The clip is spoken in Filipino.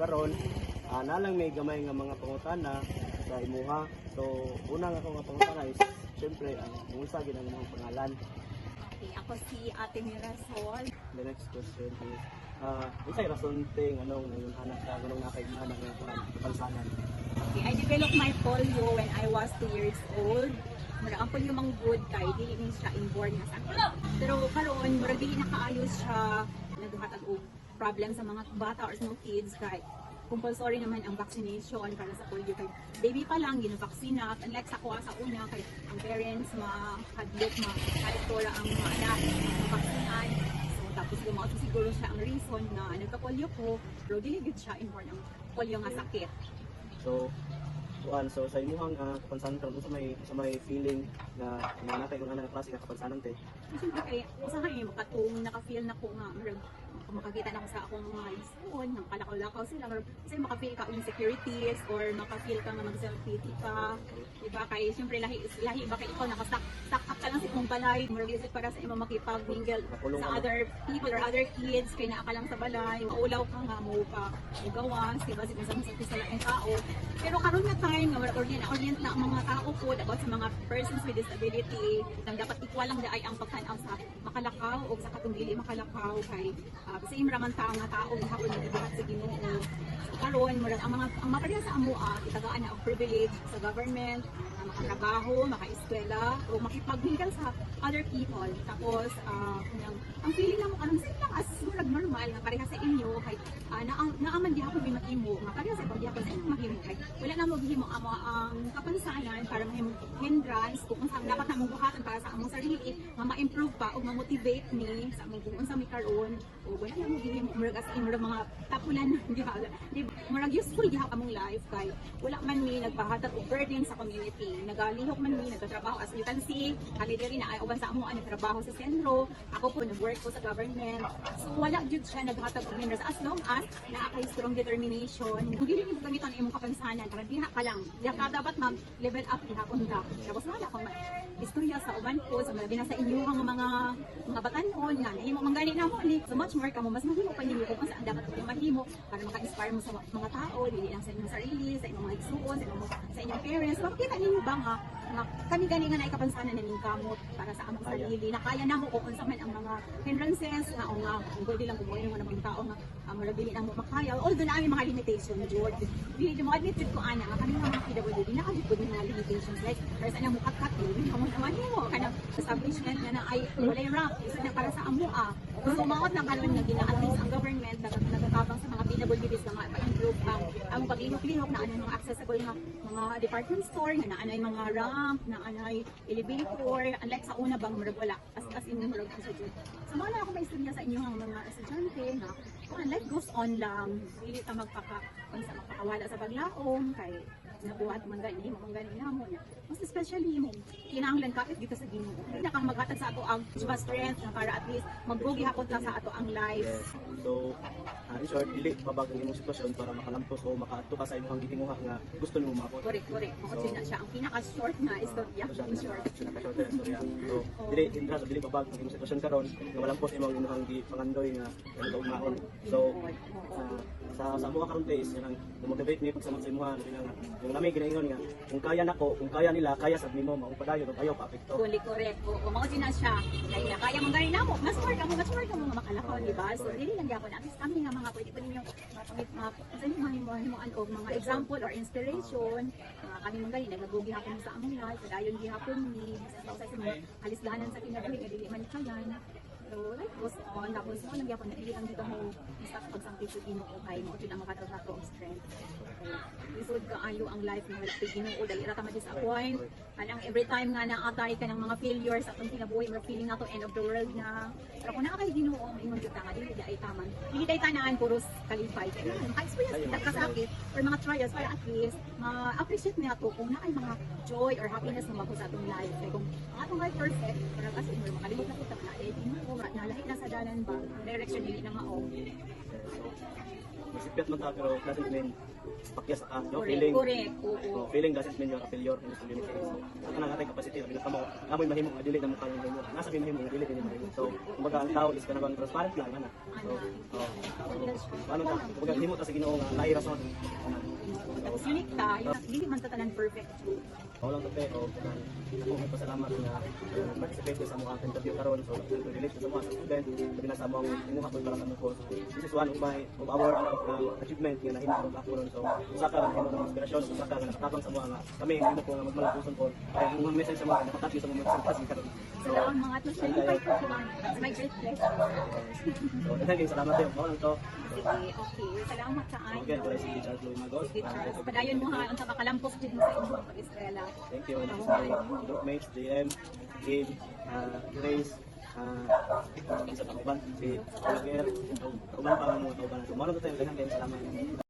karon nalang may gamay nga mga pangutana sa imuha. So una nga ako nga pangutana is syempre unsa gid ang imong pangalan. Okay, ako si Ate Mirasol. The next question is unsay rason ting anong nangyonanak ka anong nakaignahan nga kapansanan. Okay, I developed my polio when I was 2 years old. Mura ang polio mang good kay dili ni siya inborn nga sakit. Pero karon mura dili nakaayos siya naghatag og problem sa mga bata or sa mga kids kay compulsory naman ang vaccination para sa polio kay baby pa lang gina-vaccina unlike sa kuha sa una kay ang parents mahadlok ma-doktora ang mga anak vaksinan. So tapos gumawa siguro siya ang reason na nagka-polio ko pero dili gid siya inborn ang polio nga sakit. So so sa imuhang kapansanan karon sa may feeling na natay kung ano nga klase nga kapansanan te. Siyempre kay usahay makatong naka-feel na ko nga makakita na ko sa akong mga isuon ng kalakaw-lakaw sila kasi makafeel ka insecurities or makafeel ka nga mag-self-pity ka, diba? Kay siyempre lahi ba kay ikaw nakastack up ka lang sa imong balay murag isip para sa imong makipag-mingle sa other people or other kids kay naa ka lang sa balay maulaw ka nga mo pa ugawas diba sa laing tao. Pero karon nga time nga orient na ang mga tao po about sa mga persons with disability nang dapat equal lang daay ang pagtan-aw sa makalakaw o sa katong dili makalakaw kay same raman ta nga tao gihapon nagbuhat sa Ginoo. So karon murag ang mapareha sa amo kitagaan na og privilege sa government makatrabaho, makaeskwela o makipagmingle sa other people. Tapos ang feeling namo kanang same lang as murag normal nga pareha sa inyo kay naaman gihapon may mahimo nga pareha sa gihapon sa inyong mahimo kay wala na mo gihimo amo ang kapansanan para mahimong hindrance kung saan dapat namong buhatan para sa among sarili nga ma-improve pa o ma-motivate ni sa among kung unsa mi karon o wala na mo gihimo murag as in murag mga tapulan di murag useful gihapon among life kay wala man mi nagpahatag og burden sa community nagalihok man mi nagtatrabaho as you can see kali diri na ay uban sa amo nagtrabaho sa sentro ako po nag-work ko sa government so wala jud siya naghatag og hindrance as long as naa kay strong determination dili ni gamiton imong kapansanan para diha ka lang diha ka dapat mag-level up gihapon ka tapos wala ko istorya sa uban ko sa mga sa inyo ang mga batanon nga nahimo manggali na mo ni so much more kamo mas mahimo pa ninyo kung saan dapat mo mahimo para maka-inspire mo sa mga tao dili lang sa inyong sarili sa inyong mga igsuon sa inyong parents makita ninyo ba nga kami gani nga naikapansanan na ning kamot para sa among sarili na kaya namo kung unsa man ang mga hindrances nga o nga kung pwede lang kung ano mga tao nga mura dili na mo makaya although na may mga limitation jud dili mo admit ko ana nga kami mga PWD nakagipod ng mga limitations like para sa nang mukat-kat dili mo naman mo kana establishment na ay walay rank isa na para sa amo so maot na karon nga gina at least ang government nagatabang sa mga PWDs nga ma-improve ang paglihok-lihok na ano mga accessible nga mga department store nga naanay mga ramp na anay elevator unlike sa una bang murag wala as in murag sa jud so mga na ako may istorya sa inyo ang mga estudyante na life goes on lang dili ta magpakawala sa paglaom kay nabuhat man gani mo man gani namo niya mas especially mo kinahanglan kapit dito sa Ginoo na kang maghatag sa ato ang strength na para at least magbugi hapon ta sa ato ang life. So in short dili pabag ang imong sitwasyon para makalampos o makaadto ka sa imong gitinguha nga gusto nimo maabot. Correct mo na siya ang pinaka-short na istorya in short pinaka-short na istorya so dili hindra dili pabag ang imong sitwasyon karon nga malampos imong imong pangandoy nga kaugmaon. So sa amo karon days yang motivate mi pagsamot sa imuha yung lamay ginaingon nga kung kaya nako kung kaya nila kaya sad nimo mao padayon ug ayo papekto. Correct o mao din na siya kaya kaya man gani namo mas more ka mo makalakaw di ba so dili lang gyapon at least kami nga mga pwede pa ninyo sa inyo og mga example or inspiration kami man gani nagabugi hapon sa among life padayon gihapon ni sa mga halisdanan sa kinabuhi nga dili man kayan. So, life goes on. Tapos mo, nagyapon na ilang dito mo start pagsangkit sa Ginoo kay mo ito ang makatawag ko ang strength. Okay. Isod ka ayo ang life ng wala kay Ginoo dali ra ta ma-disappoint. Kanang every time nga naatay ka ng mga failures sa atong kinabuhi, mo feeling nato end of the world na. Pero kung naa kay Ginoo, ingon jud ta nga dili ay taman. Dili tay tanan puros kalipay. Ka-experience kita kasakit or mga trials para at least ma-appreciate niya to kung naay mga joy or happiness na magko sa atong life. Kay kung ang atong life perfect, para kasi mo makalimot na kita na Ginoo nalahi na sa dalan ba direction dili na mao. masipyat man ta pero doesn't mean pakyas ka, no? Correct, Feeling. correct. Oo. So, feeling doesn't mean you're a failure in this community. So, ang kanang atay capacity, bila ka mo, amoy mahimo nga dili na mo kayang mahimo. Nasa mahimo nga dili din mahimo. So, kumbaga ang tao is kanang transparent lang ana. So, paano ta? Kumbaga himo ta sa Ginoo nga lahi rason. Tapos unique ta, yung hindi man tatanan perfect. Ako lang tote o ako may pasalamat na participate ko sa mga interview karon so relate ko sa mga student sabi na sa mga inuha ko para sa mga course. This is one of our achievement nga nahimo ko ako ron so usa ka nga ng inspirasyon usa ka nga nakatabang sa mga nga kami himo ko nga magmalapuson ko ay ang message sa mga nakatapos sa mga sa karon. So, ang mga to siya, invite ko sila. It's my great pleasure. So daghang salamat tayo mo lang to. Sige, okay. Salamat sa Okay, wala si Charles Louis Magos. Sige, Charles. Padayon mo ha, ang makalampos din mo sa inyong pag-eskwela. Thank you. And this is my groupmates, JM, Gabe, Grace, isa pa uban, si Roger, uban pa ang mga uban. So, mo lang tayo, daghang salamat.